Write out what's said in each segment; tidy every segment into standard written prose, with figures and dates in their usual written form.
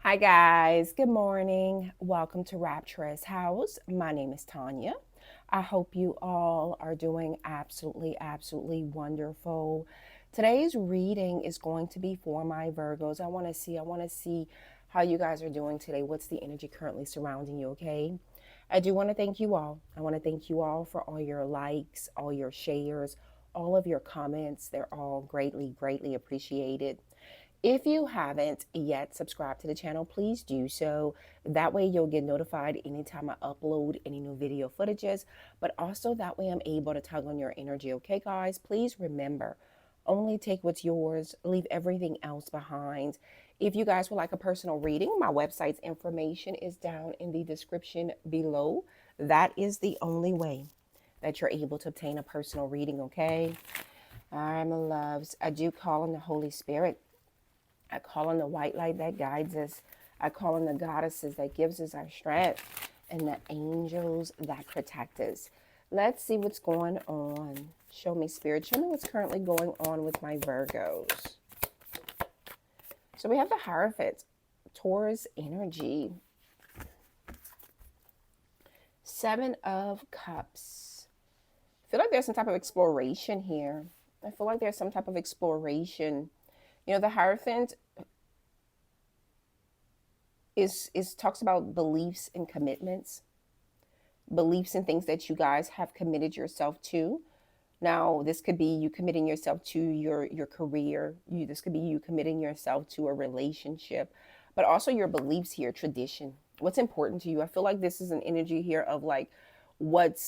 Hi, guys. Good morning. Welcome to Rapturous House. My name is Tonya. I hope you all are doing absolutely wonderful. Today's reading is going to be for my Virgos. I want to see how you guys are doing today. What's the energy currently surrounding you, okay? I do want to thank you all. I want to thank you all for all your likes, all your shares, all of your comments. They're all greatly appreciated. If you haven't yet subscribed to the channel, please do so. That way you'll get notified anytime I upload any new video footages, but also that way I'm able to tug on your energy. Okay, guys, please remember, only take what's yours, leave everything else behind. If you guys would like a personal reading, my website's information is down in the description below. That is the only way that you're able to obtain a personal reading, okay? All right, my loves. I do call on the Holy Spirit. I call on the white light that guides us. I call on the goddesses that gives us our strength and the angels that protect us. Let's see what's going on. Show me, Spirit. Show me what's currently going on with my Virgos. So we have the Hierophant, Taurus energy. Seven of Cups. I feel like there's some type of exploration here. I feel like there's some type of exploration. You know, the Hierophant is talks about beliefs and commitments, beliefs and things that you guys have committed yourself to. Now, this could be you committing yourself to your career. This could be you committing yourself to a relationship, but also your beliefs here, tradition. What's important to you? I feel like this is an energy here of like what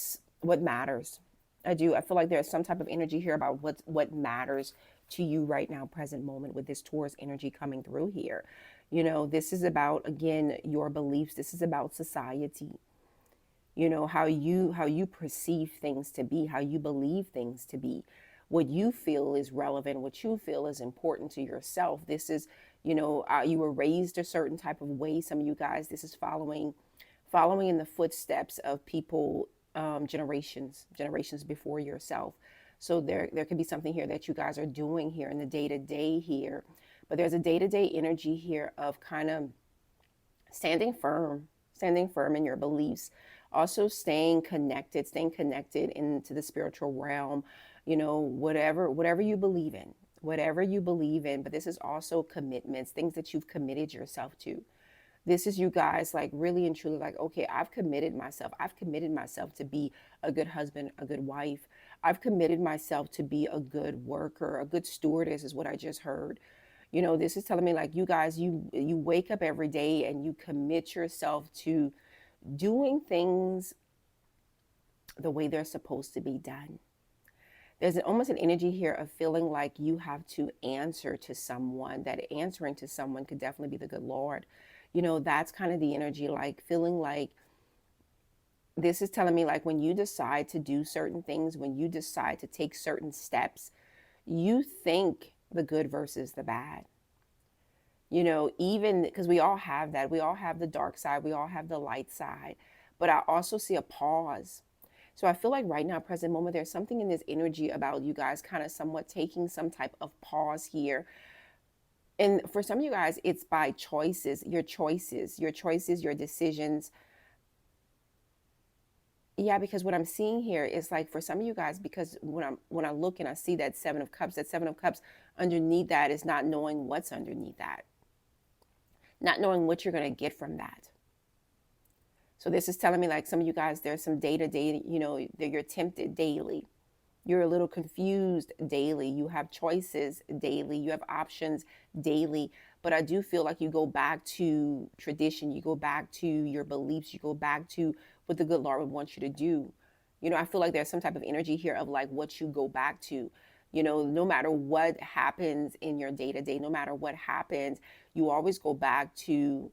matters. I do. I feel like there's some type of energy here about what matters to you right now, present moment, with this Taurus energy coming through here. You know, this is about, again, your beliefs. This is about society. You know, how you perceive things to be, how you believe things to be, what you feel is relevant, what you feel is important to yourself. This is, you know, you were raised a certain type of way. Some of you guys, this is following in the footsteps of people, generations before yourself. So there could be something here that you guys are doing here in the day-to-day here, but there's a day-to-day energy here of kind of standing firm in your beliefs, also staying connected into the spiritual realm. You know, whatever you believe in, but this is also commitments, things that you've committed yourself to. This is you guys like really and truly like, okay, I've committed myself to be a good husband, a good wife. I've committed myself to be a good worker, a good stewardess is what I just heard. You know, this is telling me like you guys, you wake up every day and you commit yourself to doing things the way they're supposed to be done. There's almost an energy here of feeling like you have to answer to someone. That answering to someone could definitely be the good Lord. You know, that's kind of the energy, like feeling like this is telling me like when you decide to do certain things, when you decide to take certain steps, you think the good versus the bad. You know, even because we all have that. We all have the dark side, we all have the light side. But I also see a pause. So I feel like right now, present moment, there's something in this energy about you guys kind of somewhat taking some type of pause here. And for some of you guys, it's by choices, your your decisions. Yeah, because what I'm seeing here is like for some of you guys, because when I look and I see that Seven of Cups, underneath that is not knowing what's underneath that, not knowing what you're going to get from that. So this is telling me like some of you guys, there's some day-to-day, you know, that you're tempted daily. You're a little confused daily. You have choices daily. You have options daily. But I do feel like you go back to tradition. You go back to your beliefs. You go back to what the good Lord would want you to do. You know, I feel like there's some type of energy here of like what you go back to. You know, no matter what happens in your day-to-day, no matter what happens, you always go back to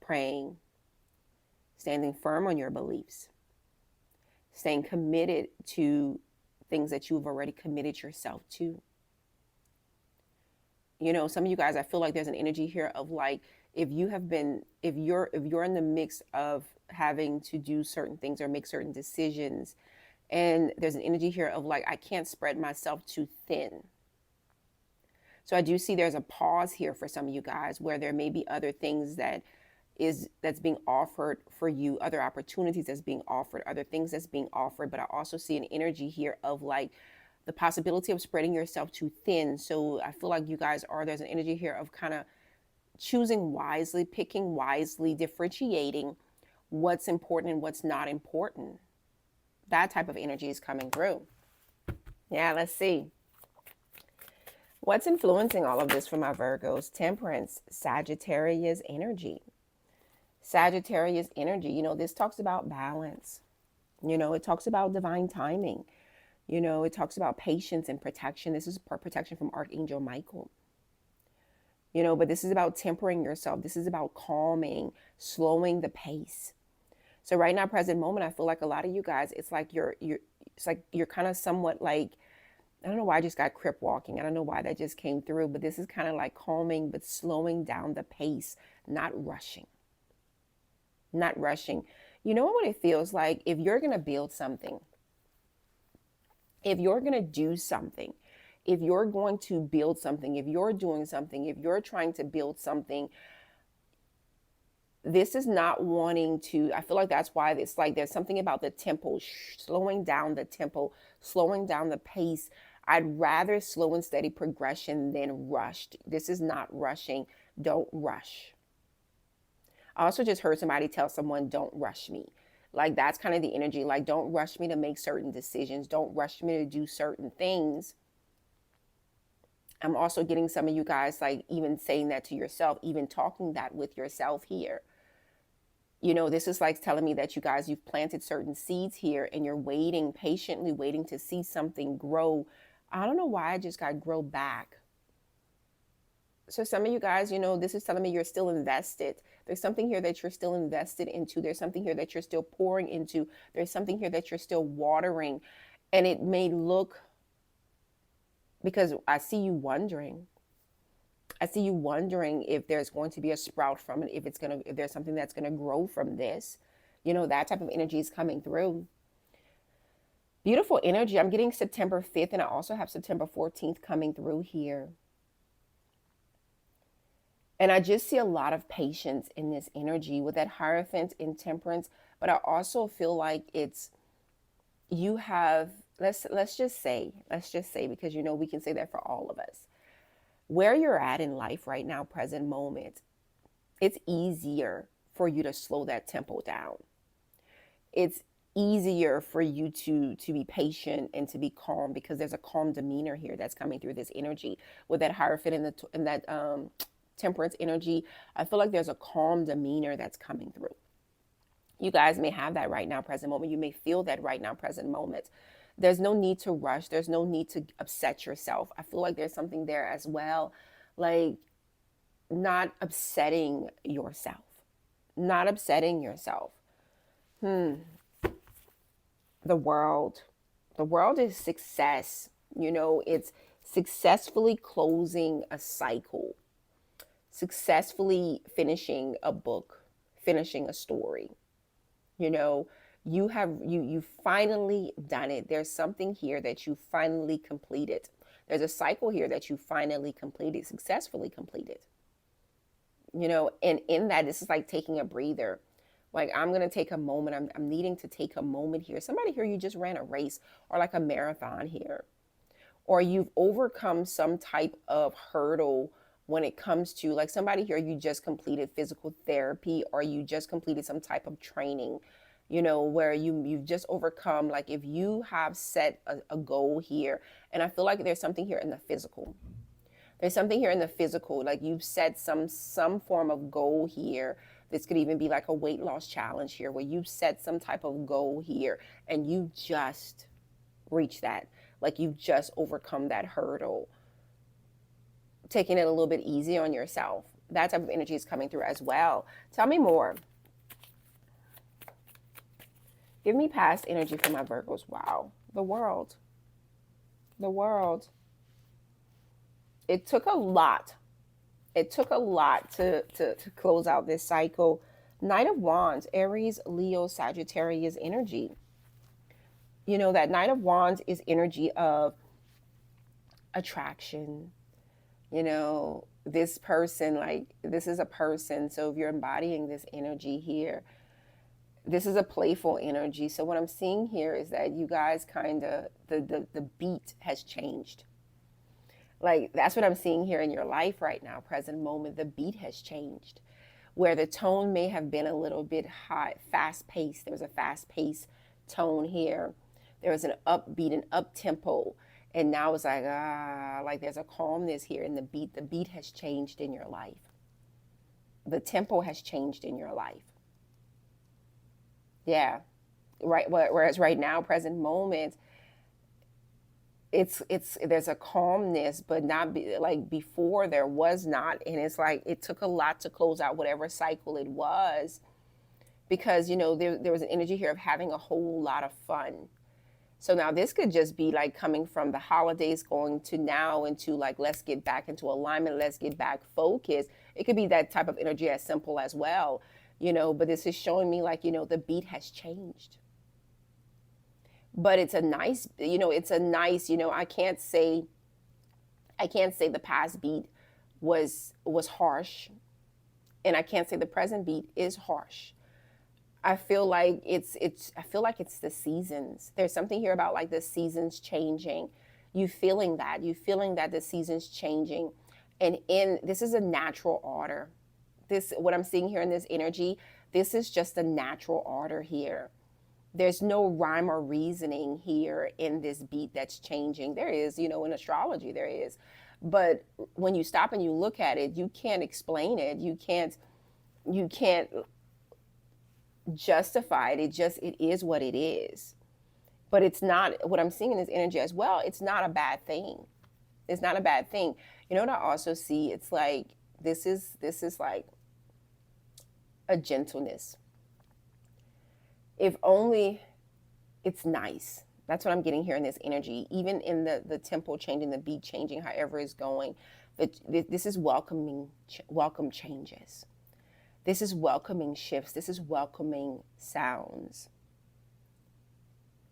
praying, standing firm on your beliefs, staying committed to things that you've already committed yourself to. You know, some of you guys, I feel like there's an energy here of like, if you're in the mix of having to do certain things or make certain decisions, and there's an energy here of like, I can't spread myself too thin. So I do see there's a pause here for some of you guys where there may be other things that's being offered for you, other opportunities that's being offered, other things that's being offered. But I also see an energy here of like the possibility of spreading yourself too thin. So I feel like you guys there's an energy here of kind of choosing wisely, picking wisely, differentiating what's important and what's not important. That type of energy is coming through. Yeah, let's see. What's influencing all of this for my Virgos? Temperance, Sagittarius energy. Sagittarius energy, this talks about balance. It talks about divine timing. It talks about patience and protection. This is protection from Archangel Michael. But this is about tempering yourself. This is about calming, slowing the pace. So right now, present moment, I feel like a lot of you guys, it's like you're kind of somewhat like, I don't know why I just got crip walking. I don't know why that just came through, but this is kind of like calming, but slowing down the pace, not rushing. Not rushing. You know what it feels like? If you're going to build something, if you're going to do something, if you're going to build something, if you're doing something, if you're trying to build something, this is not wanting to, I feel like that's why it's like there's something about the tempo, slowing down the tempo, slowing down the pace. I'd rather slow and steady progression than rushed. This is not rushing. Don't rush. I also just heard somebody tell someone, don't rush me. Like that's kind of the energy. Like, don't rush me to make certain decisions. Don't rush me to do certain things. I'm also getting some of you guys like even saying that to yourself, even talking that with yourself here. This is like telling me that you guys, you've planted certain seeds here and you're waiting, patiently waiting to see something grow. I don't know why I just got grow back. So some of you guys, this is telling me you're still invested. There's something here that you're still invested into. There's something here that you're still pouring into. There's something here that you're still watering. And it may look, because I see you wondering. I see you wondering if there's going to be a sprout from it, if there's something that's going to grow from this. That type of energy is coming through. Beautiful energy. I'm getting September 5th, and I also have September 14th coming through here. And I just see a lot of patience in this energy with that Hierophant in Temperance. But I also feel like you have, let's just say, because we can say that for all of us. Where you're at in life right now, present moment, it's easier for you to slow that tempo down. It's easier for you to be patient and to be calm because there's a calm demeanor here that's coming through this energy with that Hierophant and that Temperance energy. I feel like there's a calm demeanor that's coming through. You guys may have that right now, present moment. You may feel that right now, present moment. There's no need to rush. There's no need to upset yourself. I feel like there's something there as well, like not upsetting yourself. Not upsetting yourself. The world. The world is success. It's successfully closing a cycle. Successfully finishing a book, finishing a story. You finally done it. There's something here that you finally completed. There's a cycle here that you finally completed, successfully completed. And in that, this is like taking a breather. Like, I'm going to take a moment. I'm needing to take a moment here. Somebody here, you just ran a race or like a marathon here. Or you've overcome some type of hurdle when it comes to, like, somebody here, you just completed physical therapy or you just completed some type of training, where you've just overcome, like if you have set a goal here. And I feel like there's something here in the physical. There's something here in the physical, like you've set some form of goal here. This could even be like a weight loss challenge here where you've set some type of goal here and you just reach that. Like you've just overcome that hurdle. Taking it a little bit easy on yourself. That type of energy is coming through as well. Tell me more. Give me past energy for my Virgos. Wow. The world. The world. It took a lot. It took a lot to close out this cycle. Knight of Wands, Aries, Leo, Sagittarius energy. That Knight of Wands is energy of attraction, You know, this person, like, this is a person. So if you're embodying this energy here, this is a playful energy. So what I'm seeing here is that you guys kind of, the beat has changed. Like, that's what I'm seeing here in your life right now, present moment. The beat has changed, where the tone may have been a little bit high, fast paced. There was a fast paced tone here. There was an upbeat, an up tempo. And now it's like there's a calmness here in the beat. The beat has changed in your life. The tempo has changed in your life. Yeah. Right. Whereas right now, present moment, it's there's a calmness, but not like before there was not. And it's like it took a lot to close out whatever cycle it was, because there was an energy here of having a whole lot of fun. So now this could just be like coming from the holidays going to now into like, let's get back into alignment, let's get back focused. It could be that type of energy, as simple as well, but this is showing me like, the beat has changed. But it's a nice, I can't say the past beat was harsh, and I can't say the present beat is harsh. I feel like it's the seasons. There's something here about like the seasons changing. You feeling that the seasons changing, and this is a natural order. This, what I'm seeing here in this energy, this is just a natural order here. There's no rhyme or reasoning here in this beat that's changing. There is, in astrology there is, but when you stop and you look at it, you can't explain it. You can't justify it. It is what it is. But it's not, what I'm seeing in this energy as well, it's not a bad thing. It's not a bad thing. You know what I also see? It's like this is like a gentleness. If only it's nice. That's what I'm getting here in this energy. Even in the tempo changing, the beat changing, however it's going, this is welcome changes. This is welcoming shifts. This is welcoming sounds.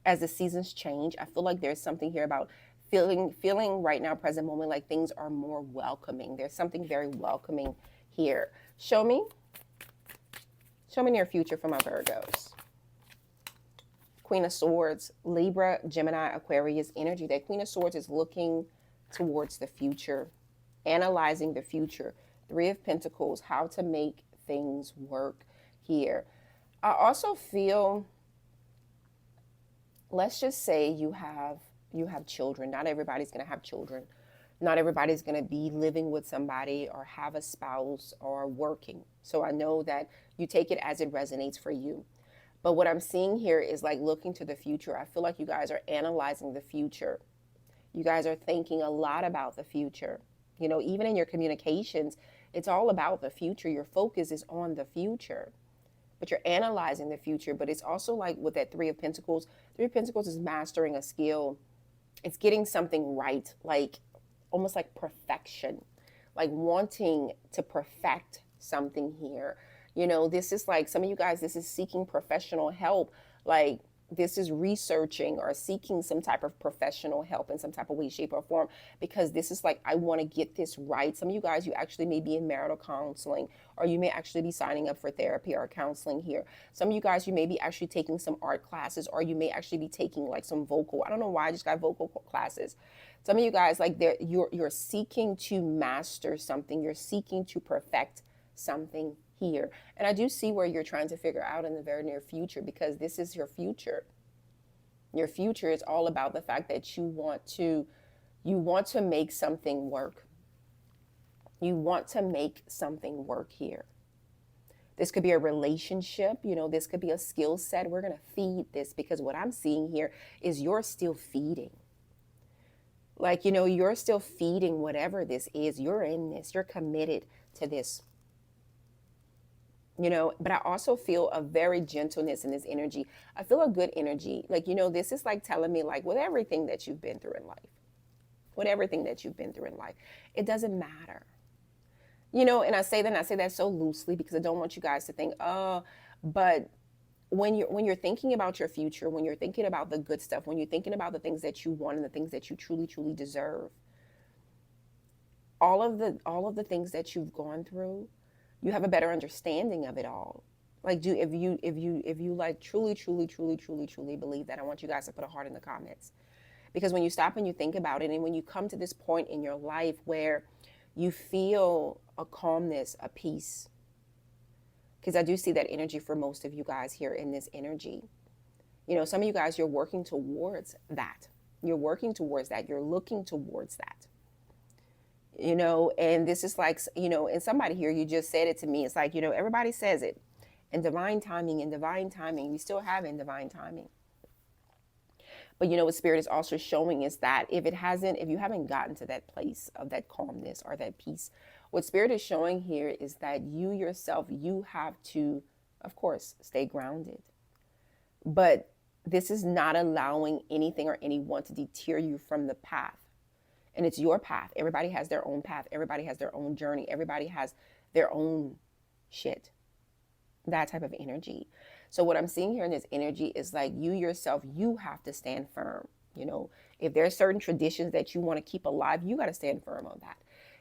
As the seasons change, I feel like there's something here about feeling right now, present moment, like things are more welcoming. There's something very welcoming here. Show me near future for my Virgos. Queen of Swords, Libra, Gemini, Aquarius energy. That Queen of Swords is looking towards the future, analyzing the future. Three of Pentacles, how to make things work here. I also feel, let's just say you have children. Not everybody's going to have children. Not everybody's going to be living with somebody or have a spouse or working. So I know that you take it as it resonates for you. But what I'm seeing here is like looking to the future. I feel like you guys are analyzing the future. You guys are thinking a lot about the future. Even in your communications, it's all about the future. Your focus is on the future, but you're analyzing the future. But it's also like with that Three of Pentacles. Three of Pentacles is mastering a skill. It's getting something right, like almost like perfection, like wanting to perfect something here. This is like, some of you guys, this is seeking professional help. Like, this is researching or seeking some type of professional help in some type of way, shape, or form, because this is like, I want to get this right. Some of you guys, you actually may be in marital counseling, or you may actually be signing up for therapy or counseling here. Some of you guys, you may be actually taking some art classes, or you may actually be taking like some vocal. I don't know why I just got vocal classes. Some of you guys, like, you're seeking to master something. You're seeking to perfect something here. And I do see where you're trying to figure out in the very near future, because this is your future. Your future is all about the fact that you want to make something work. You want to make something work here. This could be a relationship, this could be a skill set. We're going to feed this, because what I'm seeing here is you're still feeding. Like, you're still feeding whatever this is. You're in this. You're committed to this. But I also feel a very gentleness in this energy. I feel a good energy. Like, this is like telling me, like, with everything that you've been through in life, it doesn't matter. And I say that so loosely, because I don't want you guys to think, oh, but when you're thinking about your future, when you're thinking about the good stuff, when you're thinking about the things that you want and the things that you truly, truly deserve, all of the things that you've gone through, you have a better understanding of it all. Like, do if you like truly, truly, truly, truly, truly believe that, I want you guys to put a heart in the comments. Because when you stop and you think about it, and when you come to this point in your life where you feel a calmness, a peace, because I do see that energy for most of you guys here in this energy. Some of you guys, you're working towards that. You're working towards that. You're looking towards that. And this is like, and somebody here, you just said it to me. It's like, everybody says it. And divine timing, we still have in divine timing. But what Spirit is also showing is that if you haven't gotten to that place of that calmness or that peace, what Spirit is showing here is that you yourself, you have to, of course, stay grounded. But this is not allowing anything or anyone to deter you from the path. And it's your path. Everybody has their own path. Everybody has their own journey. Everybody has their own shit. That type of energy. So what I'm seeing here in this energy is like you yourself, you have to stand firm. If there are certain traditions that you want to keep alive, you got to stand firm on that.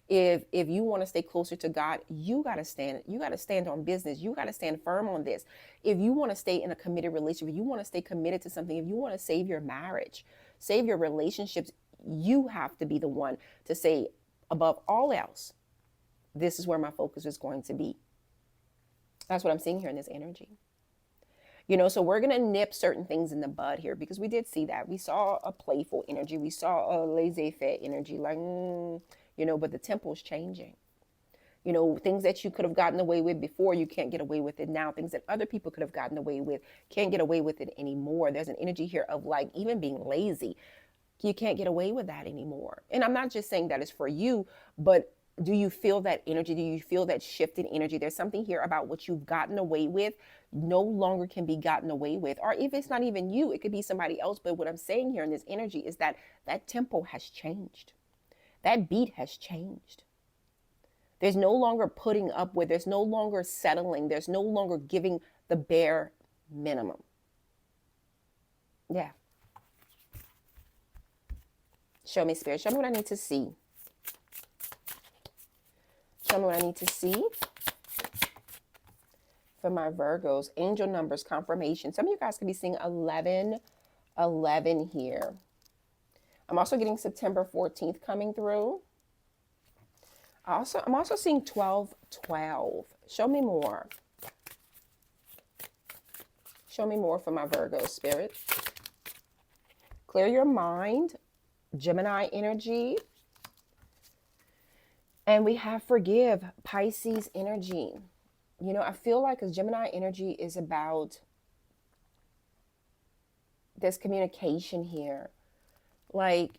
If you want to stay closer to God, you got to stand on business. You got to stand firm on this. If you want to stay in a committed relationship, if you want to stay committed to something, if you want to save your marriage, save your relationships, you have to be the one to say, above all else, this is where my focus is going to be. That's what I'm seeing here in this energy. So we're going to nip certain things in the bud here, because we did see that. We saw a playful energy. We saw a laissez-faire energy, like, but the temple's changing. Things that you could have gotten away with before, you can't get away with it now. Things that other people could have gotten away with, can't get away with it anymore. There's an energy here of like even being lazy. You can't get away with that anymore. And I'm not just saying that is for you, but do you feel that energy? Do you feel that shift in energy? There's something here about what you've gotten away with no longer can be gotten away with. Or if it's not even you, it could be somebody else. But what I'm saying here in this energy is that that tempo has changed. That beat has changed. There's no longer putting up with, there's no longer settling. There's no longer giving the bare minimum. Yeah. Show me, Spirit. Show me what I need to see. Show me what I need to see for my Virgos. Angel numbers, confirmation. Some of you guys could be seeing 11 here. I'm also getting September 14th coming through. I'm also seeing 12. Show me more. Show me more for my Virgo, Spirit. Clear your mind. Gemini energy. And we have forgive, Pisces energy. I feel like a Gemini energy is about this communication here. Like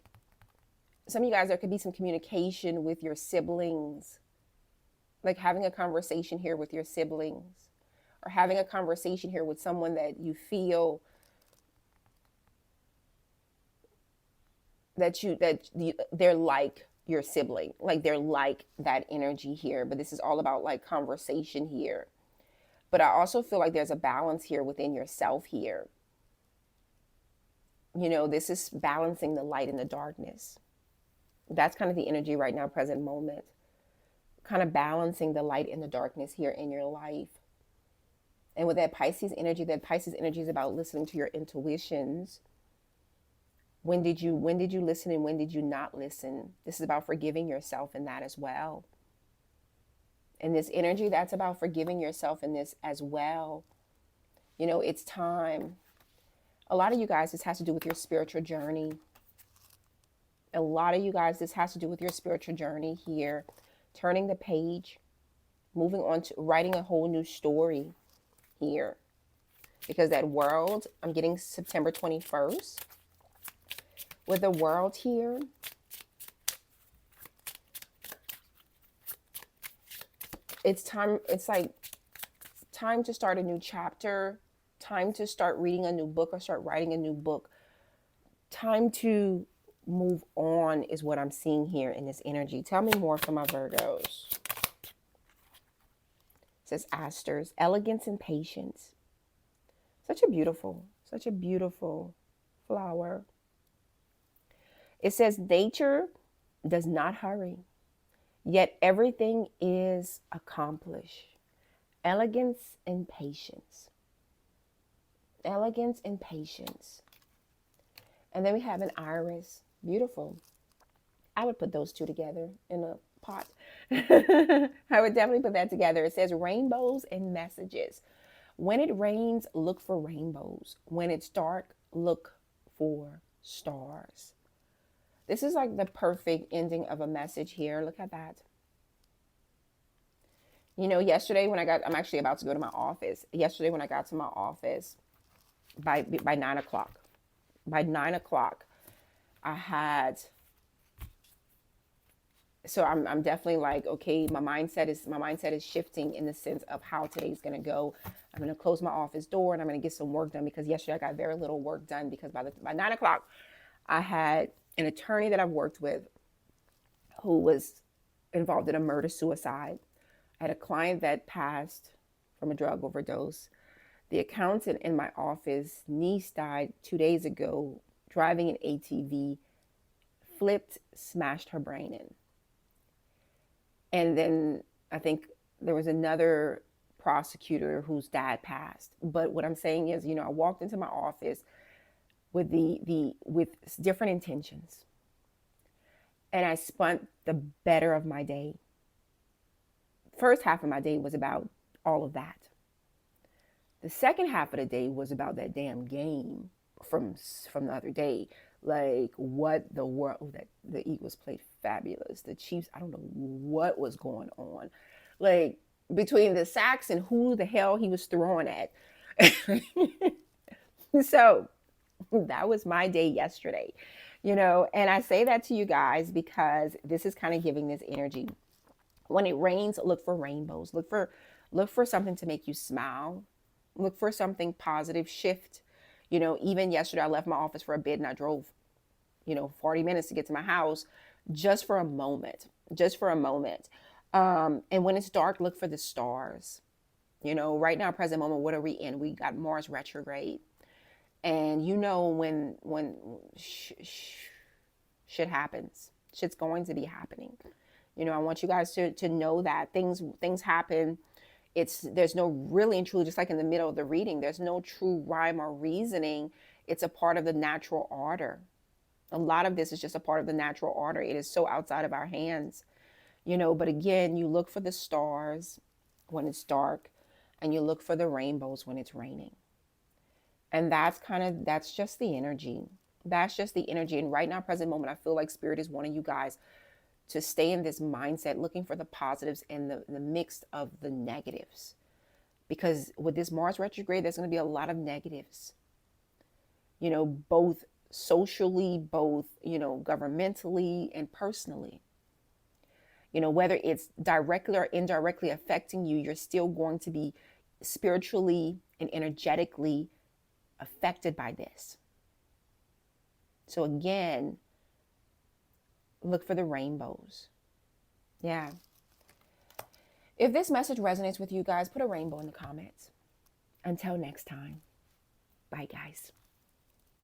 some of you guys, there could be some communication with your siblings, like having a conversation here with your siblings, or having a conversation here with someone that you feel that they're like your sibling, like they're like that energy here. But this is all about like conversation here. But I also feel like there's a balance here within yourself here. This is balancing the light and the darkness. That's kind of the energy right now, present moment. Kind of balancing the light and the darkness here in your life. And with that Pisces energy is about listening to your intuitions. When did you listen and when did you not listen? This is about forgiving yourself in that as well. And this energy, that's about forgiving yourself in this as well. It's time. A lot of you guys, this has to do with your spiritual journey. A lot of you guys, this has to do with your spiritual journey here. Turning the page, moving on to writing a whole new story here. Because that world, I'm getting September 21st. With the world here, it's time. It's like time to start a new chapter, time to start reading a new book or start writing a new book. Time to move on is what I'm seeing here in this energy. Tell me more for my Virgos. It says asters, elegance and patience. Such a beautiful flower. It says nature does not hurry. yet everything is accomplished. Elegance and patience. Elegance and patience. And then we have an iris. Beautiful. I would put those two together in a pot. I would definitely put that together. It says rainbows and messages. When it rains, look for rainbows. When it's dark, look for stars. This is like the perfect ending of a message here. Look at that. You know, yesterday when I'm actually about to go to my office. Yesterday when I got to my office by 9 o'clock. By 9 o'clock, I had, so I'm definitely like, okay, my mindset is shifting in the sense of how today's gonna go. I'm gonna close my office door and I'm gonna get some work done, because yesterday I got very little work done, because by 9 o'clock, I had an attorney that I've worked with who was involved in a murder suicide. I had a client that passed from a drug overdose. The accountant in my office, niece died 2 days ago, driving an ATV, flipped, smashed her brain in. And then I think there was another prosecutor whose dad passed. But what I'm saying is, you know, I walked into my office with with different intentions, and I spent the better of my day. First half of my day was about all of that. The second half of the day was about that damn game from the other day. Like, what the world, oh, that the Eagles played fabulous. The Chiefs, I don't know what was going on. Like, between the sacks and who the hell he was throwing at. So that was my day yesterday, you know, and I say that to you guys because this is kind of giving this energy. When it rains, look for rainbows. Look for something to make you smile. Look for something positive, shift. You know, even yesterday I left my office for a bit and I drove, 40 minutes to get to my house, just for a moment. Just for a moment. And when it's dark, look for the stars. You know, right now, present moment, what are we in? We got Mars retrograde. And you know, when shit happens, shit's going to be happening. You know, I want you guys to know that things happen. There's no really and truly, just like in the middle of the reading, there's no true rhyme or reasoning. It's a part of the natural order. A lot of this is just a part of the natural order. It is so outside of our hands, but again, you look for the stars when it's dark, and you look for the rainbows when it's raining. And that's just the energy. That's just the energy. And right now, present moment, I feel like Spirit is wanting you guys to stay in this mindset, looking for the positives and the mix of the negatives. Because with this Mars retrograde, there's going to be a lot of negatives, both socially, both, governmentally and personally. Whether it's directly or indirectly affecting you, you're still going to be spiritually and energetically affected by this. So again, look for the rainbows. Yeah. If this message resonates with you guys, put a rainbow in the comments. Until next time. Bye, guys.